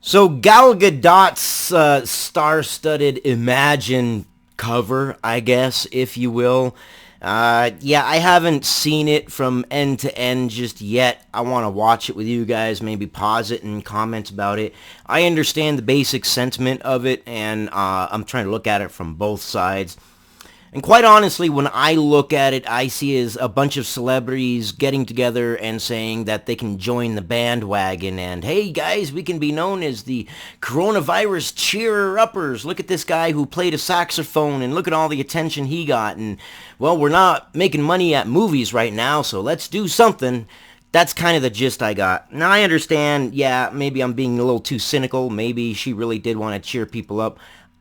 So Gal Gadot's star-studded Imagine cover, I guess, if you will. Yeah, I haven't seen it from end to end just yet. I want to watch it with you guys, maybe pause it and comment about it. I understand the basic sentiment of it, and I'm trying to look at it from both sides. And quite honestly, when I look at it, I see as a bunch of celebrities getting together and saying that they can join the bandwagon and, hey guys, we can be known as the coronavirus cheerer-uppers. Look at this guy who played a saxophone and look at all the attention he got. And, well, we're not making money at movies right now, so let's do something. That's kind of the gist I got. Now, I understand, yeah, maybe I'm being a little too cynical. Maybe she really did want to cheer people up.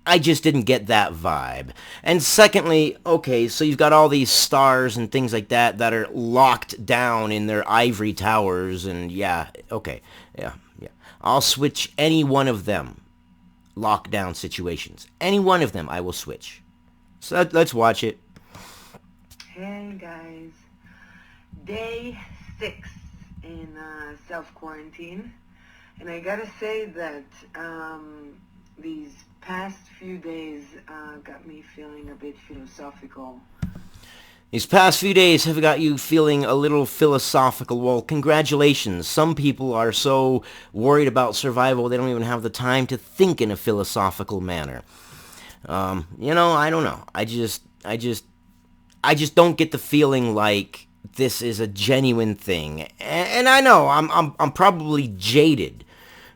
I just didn't get that vibe. And secondly, okay, so you've got all these stars and things like that are locked down in their ivory towers, and yeah, okay, yeah. I'll switch any one of them. Lockdown situations. Any one of them I will switch. So let's watch it. Hey guys, day 6 in self-quarantine, and I gotta say that these past few days got me feeling a bit philosophical. These past few days have got you feeling a little philosophical. Well, congratulations. Some people are so worried about survival they don't even have the time to think in a philosophical manner. I don't know. I just don't get the feeling like this is a genuine thing. And I know I'm probably jaded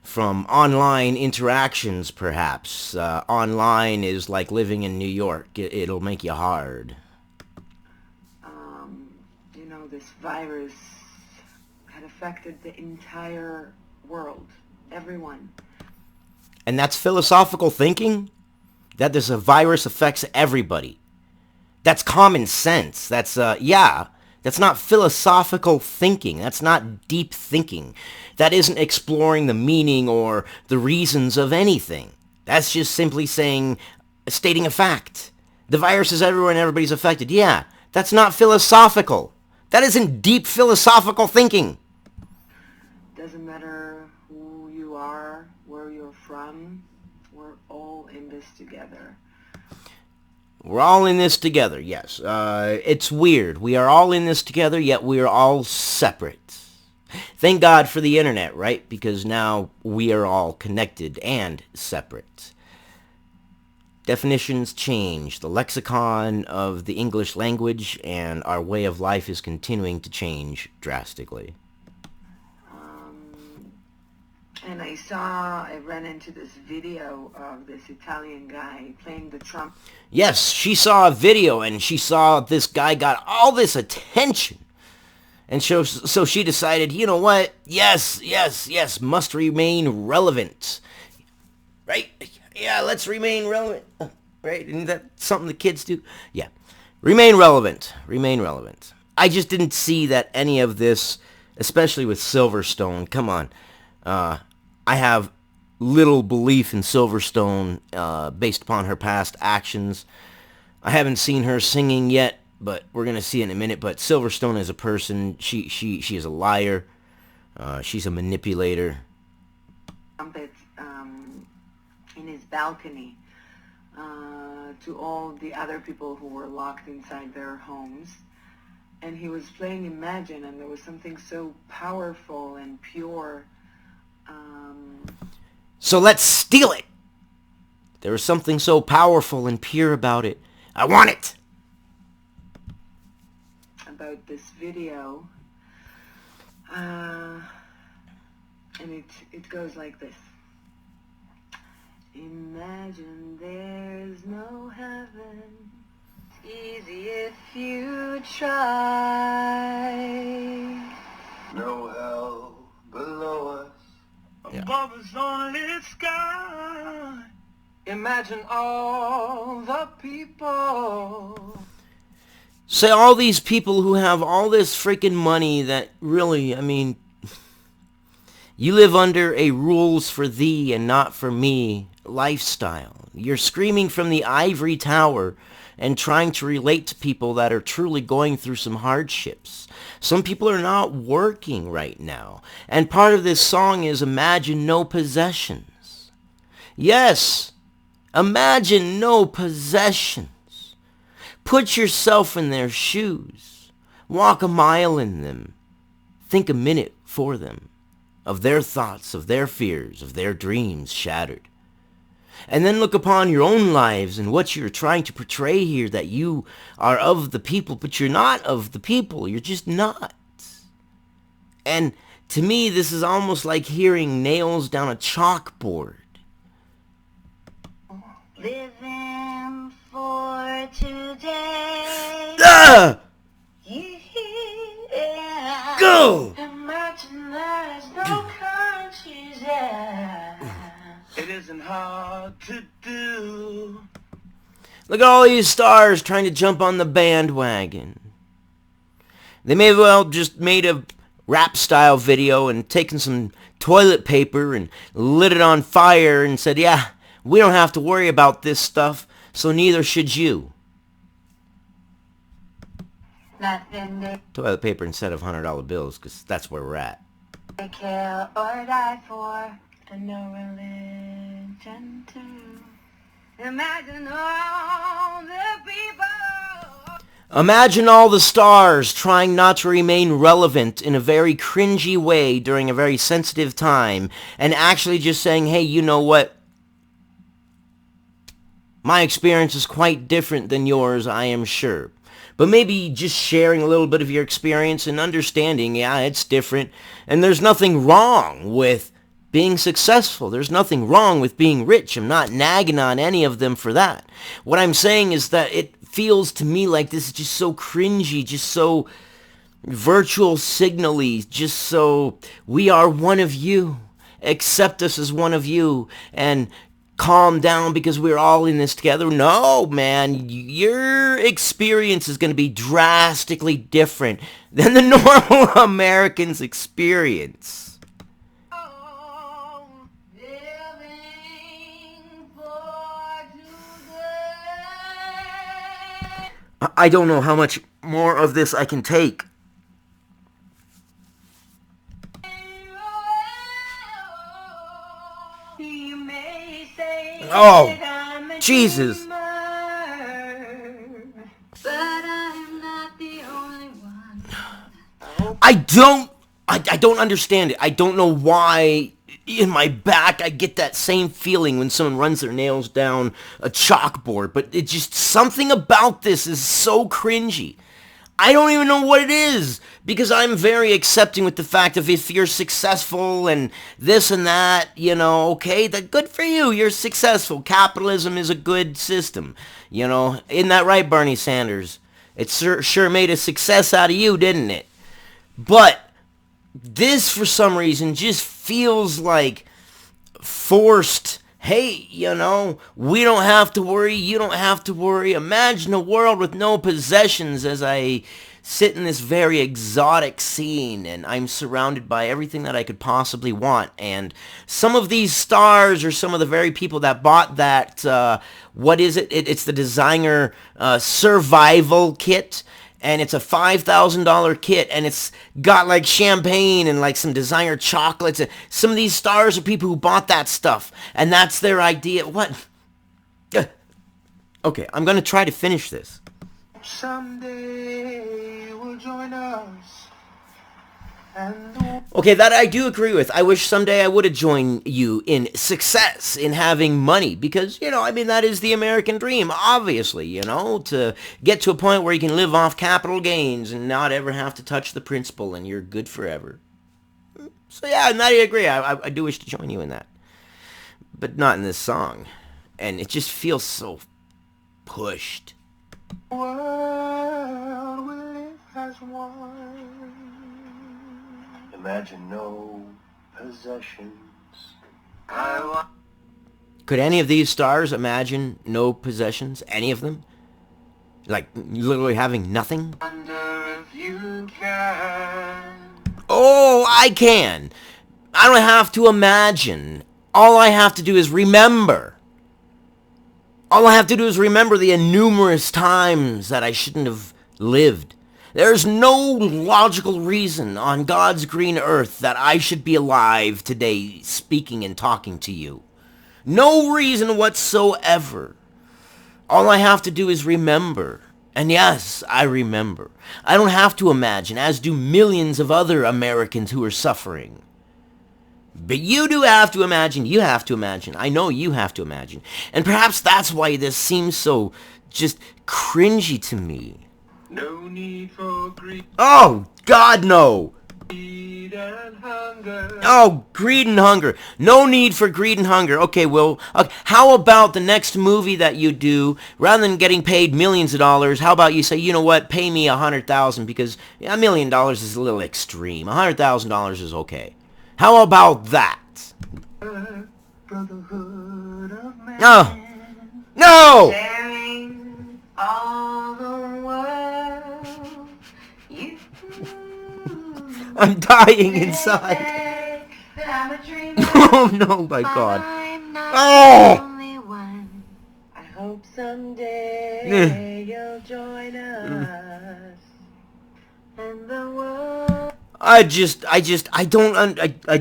from online interactions, perhaps. Online is like living in New York. It'll make you hard. This virus had affected the entire world, everyone. And that's philosophical thinking? That this a virus affects everybody. That's common sense. That's not philosophical thinking. That's not deep thinking. That isn't exploring the meaning or the reasons of anything. That's just simply stating a fact. The virus is everywhere and everybody's affected. Yeah, that's not philosophical. That isn't deep philosophical thinking. Doesn't matter who you are, where you're from, we're all in this together. We're all in this together, yes. It's weird. We are all in this together, yet we are all separate. Thank God for the internet, right? Because now we are all connected and separate. Definitions change. The lexicon of the English language and our way of life is continuing to change drastically. And I ran into this video of this Italian guy playing the trumpet. Yes, she saw a video and she saw this guy got all this attention. And so she decided, you know what? Yes, must remain relevant. Right? Yeah, let's remain relevant. Right? Isn't that something the kids do? Yeah. Remain relevant. I just didn't see that any of this, especially with Silverstone. Come on. I have little belief in Silverstone based upon her past actions. I haven't seen her singing yet, but we're going to see it in a minute. But Silverstone as a person, she is a liar. She's a manipulator. Trumpet in his balcony to all the other people who were locked inside their homes. And he was playing Imagine, and there was something so powerful and pure. So let's steal it. There was something so powerful and pure about it. I want it. About this video, and it goes like this. Imagine there's no heaven. Easy if you try. No hell below us. Yeah. Above us only sky. Imagine all the people. Say all these people who have all this freaking money that really, you live under a rules for thee and not for me lifestyle. You're screaming from the ivory tower and trying to relate to people that are truly going through some hardships. Some people are not working right now. And part of this song is imagine no possessions. Yes, imagine no possessions. Put yourself in their shoes. Walk a mile in them. Think a minute for them. Of their thoughts, of their fears, of their dreams shattered. And then look upon your own lives and what you're trying to portray here, that you are of the people, but you're not of the people. You're just not. And to me, this is almost like hearing nails down a chalkboard. Living for today. Ah! Yeah. Go! Imagine there's no countries there. It isn't hard to do. Look at all these stars trying to jump on the bandwagon. They may have well just made a rap style video and taken some toilet paper and lit it on fire and said, yeah, we don't have to worry about this stuff, so neither should you. Nothing they Toilet paper instead of $100 bills, because that's where we're at. kill or die for, and no religion too. Imagine all the people. Imagine all the stars trying not to remain relevant in a very cringy way during a very sensitive time, and actually just saying, hey, you know what? My experience is quite different than yours, I am sure. But maybe just sharing a little bit of your experience and understanding, yeah, it's different. And there's nothing wrong with being successful. There's nothing wrong with being rich. I'm not nagging on any of them for that. What I'm saying is that it feels to me like this is just so cringy, just so virtual signally, just so we are one of you. Accept us as one of you and calm down because we're all in this together. No, man, your experience is going to be drastically different than the normal American's experience. Oh, living for today. I don't know how much more of this I can take. You may say Oh, that I'm a Jesus. dreamer, but I'm not the only one. I don't understand it. I don't know why in my back I get that same feeling when someone runs their nails down a chalkboard, but it just, something about this is so cringy. I don't even know what it is, because I'm very accepting with the fact of if you're successful and this and that, you know, okay, that good for you, you're successful. Capitalism is a good system, you know. Isn't that right, Bernie Sanders? It sure made a success out of you, didn't it? But this, for some reason, just feels like forced. Hey, you know, we don't have to worry, you don't have to worry. Imagine a world with no possessions as I sit in this very exotic scene and I'm surrounded by everything that I could possibly want. And some of these stars are some of the very people that bought that, what is it? It's the designer survival kit. And it's a $5,000 kit, and it's got like champagne and like some designer chocolates. And some of these stars are people who bought that stuff, and that's their idea. What? Okay, I'm gonna try to finish this. Someday you will join us. And Okay, that I do agree with. I wish someday I would have joined you in success, in having money, because, you know, I mean, that is the American dream, obviously, you know, to get to a point where you can live off capital gains and not ever have to touch the principal and you're good forever. So yeah, and I agree. I do wish to join you in that. But not in this song. And it just feels so pushed. the world will live as one. Imagine no possessions. Could any of these stars imagine no possessions? Any of them? Like, literally having nothing? Wonder if you can. Oh, I can. I don't have to imagine. All I have to do is remember. All I have to do is remember the innumerous times that I shouldn't have lived. There's no logical reason on God's green earth that I should be alive today speaking and talking to you. No reason whatsoever. All I have to do is remember. And yes, I remember. I don't have to imagine, as do millions of other Americans who are suffering. But you do have to imagine. You have to imagine. I know you have to imagine. And perhaps that's why this seems so just cringy to me. No need for greed Oh, God, no. and hunger. Oh, greed and hunger. No need for greed and hunger. Okay, well, how about the next movie that you do, rather than getting paid millions of dollars, how about you say, you know what, pay me $100,000, because $1 million is a little extreme. $100,000 is okay. How about that? Brotherhood of man. No. No! Sharing all the world. You I'm dying inside. say that I'm a dreamer. Oh, no, my but God. I'm not Oh! the only one. I hope someday you'll join us. And the world. I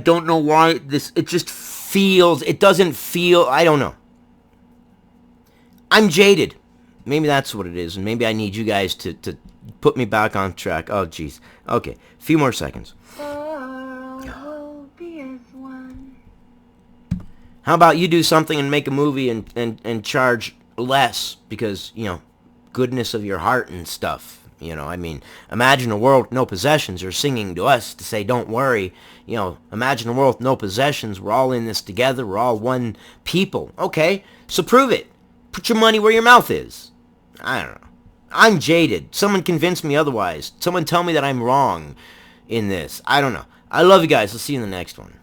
don't know why this, it just feels, it doesn't feel, I don't know. I'm jaded. Maybe that's what it is, and maybe I need you guys to put me back on track. Oh, jeez. Okay, a few more seconds. will be as one. How about you do something and make a movie and charge less because, you know, goodness of your heart and stuff. You know, I mean, imagine a world with no possessions. You're singing to us to say, don't worry. You know, imagine a world with no possessions. We're all in this together. We're all one people. Okay, so prove it. Put your money where your mouth is. I don't know. I'm jaded. Someone convince me otherwise. Someone tell me that I'm wrong in this. I don't know. I love you guys. I'll see you in the next one.